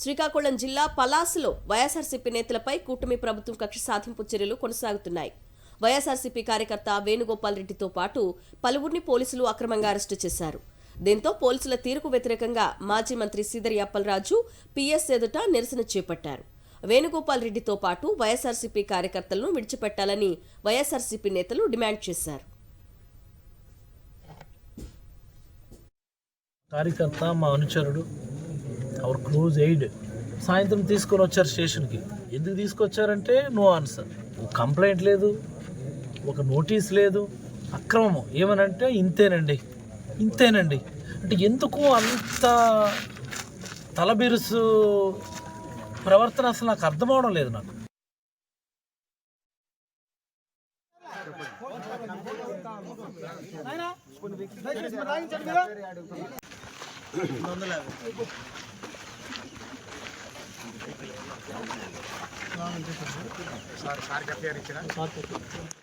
శ్రీకాకుళం జిల్లా పలాసలో వైఎస్ఆర్సీపీ నేతలపై కూటమి ప్రభుత్వం కక్ష సాధింపు చర్యలు కొనసాగుతున్నాయి. వైఎస్ఆర్సీపీ కార్యకర్త వేణుగోపాల్ రెడ్డితో పాటు పలువురిని పోలీసులు అక్రమంగా అరెస్టు చేశారు. దీంతో పోలీసుల తీరుకు వ్యతిరేకంగా మాజీ మంత్రి సీదరి అప్పలరాజు పీఎస్ ఎదుట నిరసన చేపట్టారు. వేణుగోపాల్ రెడ్డితో పాటు వైఎస్ఆర్సీపీ కార్యకర్తలను విడిచిపెట్టాలని వైఎస్ఆర్సీపీ నేతలు డిమాండ్ చేశారు. కార్యకర్త మా అనుచరుడు అవర్ క్లోజ్ ఎయిడ్ సాయంత్రం తీసుకొని వచ్చారు స్టేషన్కి. ఎందుకు తీసుకొచ్చారంటే నో ఆన్సర్, కంప్లైంట్ లేదు, ఒక నోటీస్ లేదు, అక్రమము ఏమనంటే ఇంతేనండి అంటే ఎందుకు అంత తలబిరుసు ప్రవర్తన అసలు నాకు అర్థం అవడం లేదు. నాకు సార్